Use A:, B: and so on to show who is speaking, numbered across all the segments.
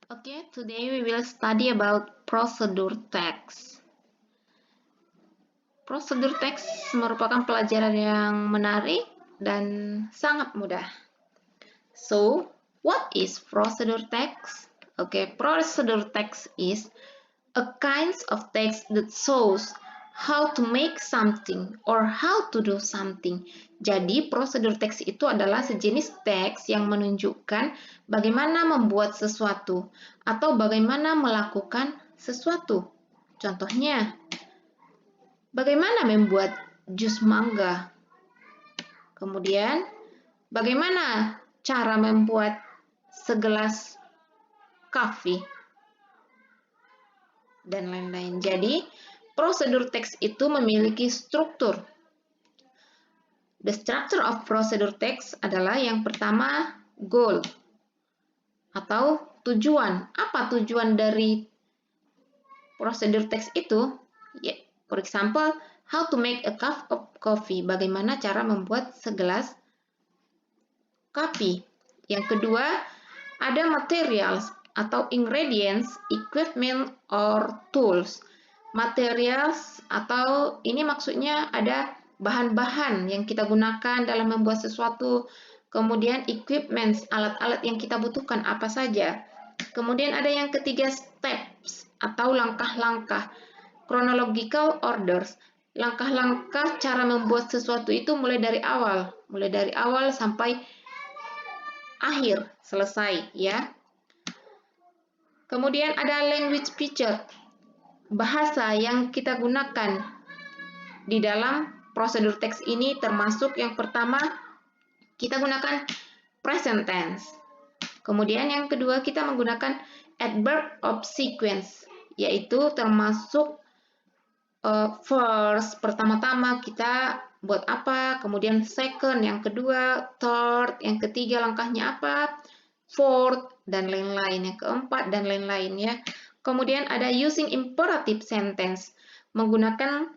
A: Okay, today we will study about procedure text. Procedure text merupakan pelajaran yang menarik dan sangat mudah. So, what is procedure text? Okay, procedure text is a kind of text that shows how to make something or how to do something. Jadi, prosedur teks itu adalah sejenis teks yang menunjukkan bagaimana membuat sesuatu atau bagaimana melakukan sesuatu. Contohnya, bagaimana membuat jus mangga. Kemudian, bagaimana cara membuat segelas kopi dan lain-lain. Jadi, prosedur teks itu memiliki struktur. The structure of procedure text adalah yang pertama, goal atau tujuan. Apa tujuan dari prosedur text itu? For example, how to make a cup of coffee. Bagaimana cara membuat segelas kopi. Yang kedua, ada materials atau ingredients, equipment, or tools. Materials atau ini maksudnya ada bahan-bahan yang kita gunakan dalam membuat sesuatu. Kemudian equipment, alat-alat yang kita butuhkan apa saja. Kemudian ada yang ketiga, steps atau langkah-langkah. Chronological orders. Langkah-langkah cara membuat sesuatu itu mulai dari awal sampai akhir, selesai ya. Kemudian ada language feature, bahasa yang kita gunakan di dalam prosedur teks ini termasuk yang pertama kita gunakan present tense. Kemudian yang kedua kita menggunakan adverb of sequence, yaitu termasuk first, pertama-tama kita buat apa, kemudian second, yang kedua, third, yang ketiga langkahnya apa, fourth, dan lain-lain, yang keempat, dan lain-lain ya. Kemudian ada using imperative sentence, menggunakan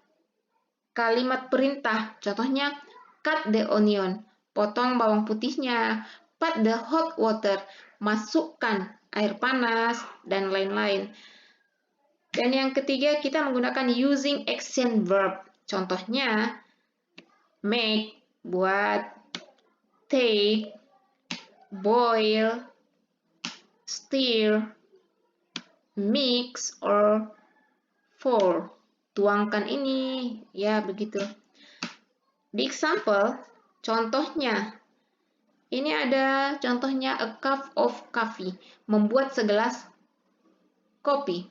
A: kalimat perintah, contohnya cut the onion, potong bawang putihnya, put the hot water, masukkan air panas, dan lain-lain. Dan yang ketiga kita menggunakan using action verb, contohnya make, buat, take, boil, stir, mix, or pour. Tuangkan ini, ya begitu. Di example, contohnya, ini ada contohnya a cup of coffee, membuat segelas kopi.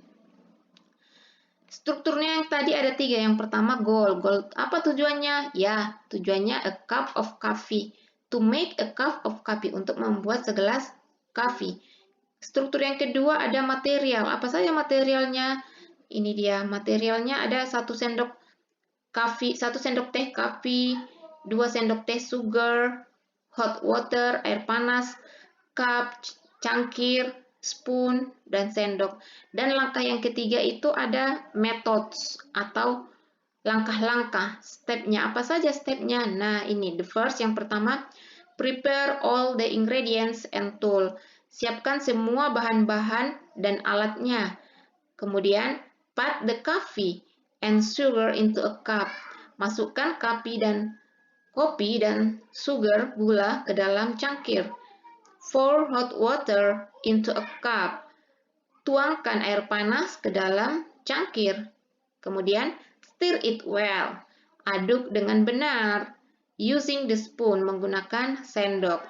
A: Strukturnya yang tadi ada tiga. Yang pertama goal. Goal apa tujuannya? Ya, tujuannya a cup of coffee. To make a cup of coffee, untuk membuat segelas kopi. Struktur yang kedua ada material. Apa saja materialnya? Ini dia materialnya, ada 1 sendok kopi, 1 sendok teh kopi, 2 sendok teh sugar, hot water, air panas, cup, cangkir, spoon, dan sendok. Dan langkah yang ketiga itu ada methods atau langkah-langkah. Stepnya apa saja stepnya? Nah ini the first, yang pertama, prepare all the ingredients and tool. Siapkan semua bahan-bahan dan alatnya. Kemudian put the coffee and sugar into a cup. Masukkan kopi dan sugar, gula, ke dalam cangkir. Pour hot water into a cup. Tuangkan air panas ke dalam cangkir. Kemudian stir it well. Aduk dengan benar. Using the spoon, menggunakan sendok.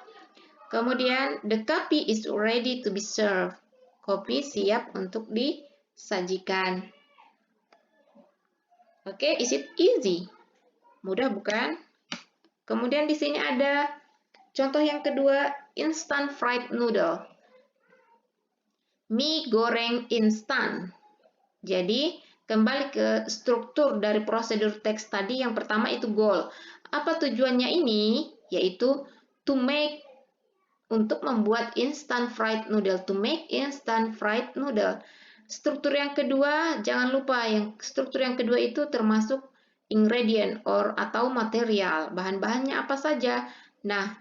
A: Kemudian the coffee is ready to be served. Kopi siap untuk disajikan. Oke, is it easy? Mudah bukan? Kemudian di sini ada contoh yang kedua, instant fried noodle. Mie goreng instan. Jadi, kembali ke struktur dari prosedur teks tadi, yang pertama itu goal. Apa tujuannya ini? Yaitu to make, untuk membuat instant fried noodle. To make instant fried noodle. Struktur yang kedua, jangan lupa, struktur yang kedua itu termasuk ingredient atau material. Bahan-bahannya apa saja? Nah,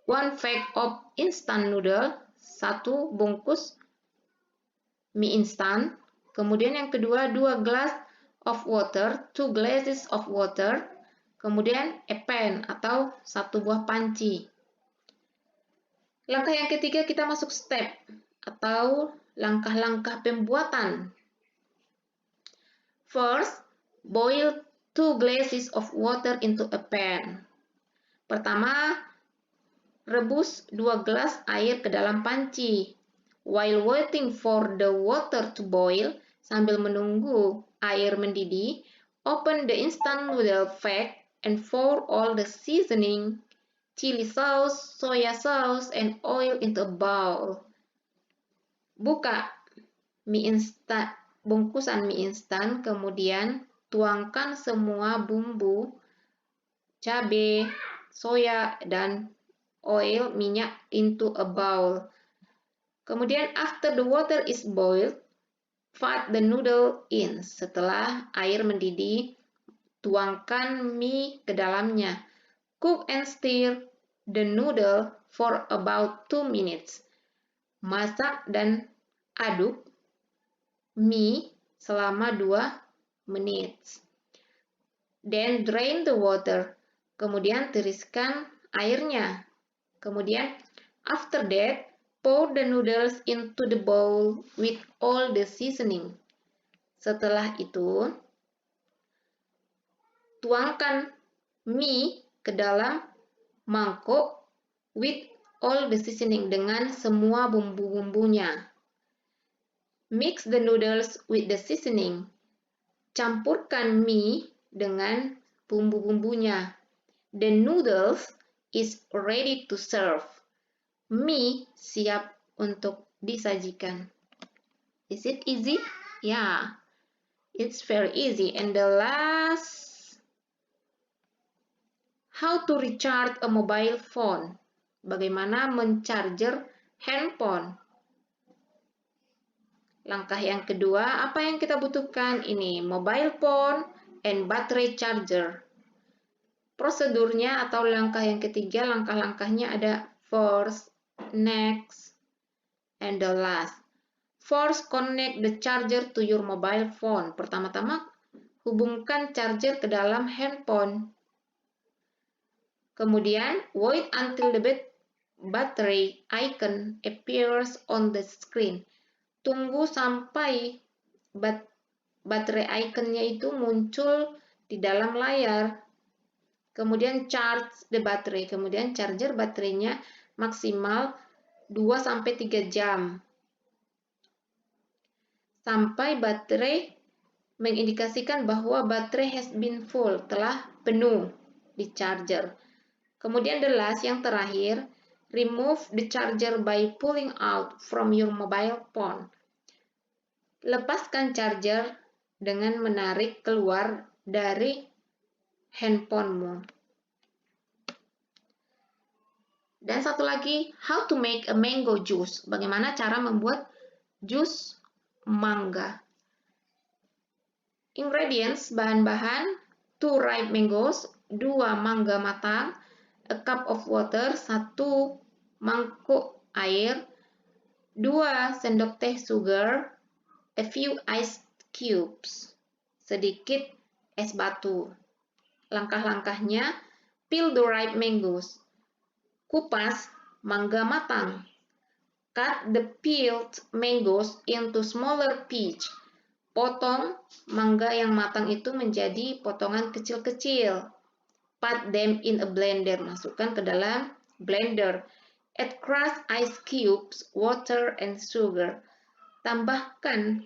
A: one fact of instant noodle, 1 bungkus mie instan. Kemudian yang kedua 2 glass of water, 2 glasses of water. Kemudian a pan atau 1 buah panci. Langkah yang ketiga kita masuk step atau langkah-langkah pembuatan. First, boil 2 glasses of water into a pan. Pertama, rebus 2 gelas air ke dalam panci. While waiting for the water to boil, sambil menunggu air mendidih, open the instant noodle pack and pour all the seasoning, chili sauce, soya sauce, and oil into a bowl. Buka bungkusan mie instan, kemudian tuangkan semua bumbu, cabai, soya, dan oil minyak into a bowl. Kemudian after the water is boiled, put the noodle in. Setelah air mendidih, tuangkan mie ke dalamnya. Cook and stir the noodle for about 2 minutes. Masak dan aduk mie selama 2 menit. Then drain the water. Kemudian tiriskan airnya. Kemudian after that, pour the noodles into the bowl with all the seasoning. Setelah itu, tuangkan mie ke dalam mangkok with all the seasoning dengan semua bumbu-bumbunya. Mix the noodles with the seasoning. Campurkan mie dengan bumbu-bumbunya. The noodles is ready to serve. Mie siap untuk disajikan. Is it easy? Yeah, it's very easy. And the last, how to recharge a mobile phone. Bagaimana mencharger handphone. Langkah yang kedua, apa yang kita butuhkan? Ini mobile phone and battery charger. Prosedurnya atau langkah yang ketiga, langkah-langkahnya ada first, next, and the last. First, connect the charger to your mobile phone. Pertama-tama, hubungkan charger ke dalam handphone. Kemudian, wait until the battery icon appears on the screen. Tunggu sampai baterai ikonnya itu muncul di dalam layar. Kemudian charge the battery. Kemudian charger baterainya maksimal 2-3 jam. Sampai baterai mengindikasikan bahwa baterai has been full, telah penuh di charger. Kemudian the last, yang terakhir, remove the charger by pulling out from your mobile phone. Lepaskan charger dengan menarik keluar dari handphonemu. Dan satu lagi, how to make a mango juice. Bagaimana cara membuat jus mangga. Ingredients, bahan-bahan, 2 ripe mangoes, 2 mangga matang, a cup of water, 1 mangkuk air, 2 sendok teh sugar, a few ice cubes, sedikit es batu. Langkah-langkahnya, peel the ripe mangoes, kupas mangga matang, cut the peeled mangoes into smaller pieces, potong mangga yang matang itu menjadi potongan kecil-kecil, put them in a blender, masukkan ke dalam blender, add crushed ice cubes, water, and sugar. Tambahkan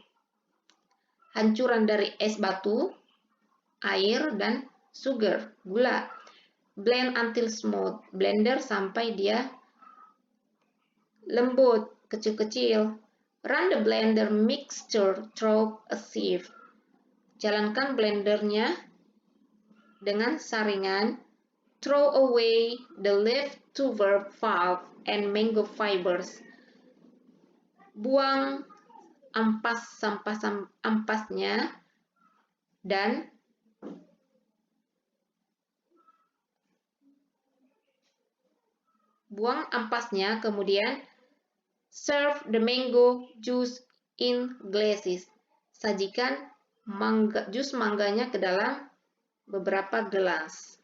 A: hancuran dari es batu, air, dan sugar, gula. Blend until smooth. Blender sampai dia lembut, kecil-kecil. Run the blender mixture through a sieve. Jalankan blendernya dengan saringan. Throw away the leftover pulp and mango fibers. Buang ampasnya dan kemudian Serve the mango juice in glasses. Sajikan jus mangganya ke dalam beberapa gelas.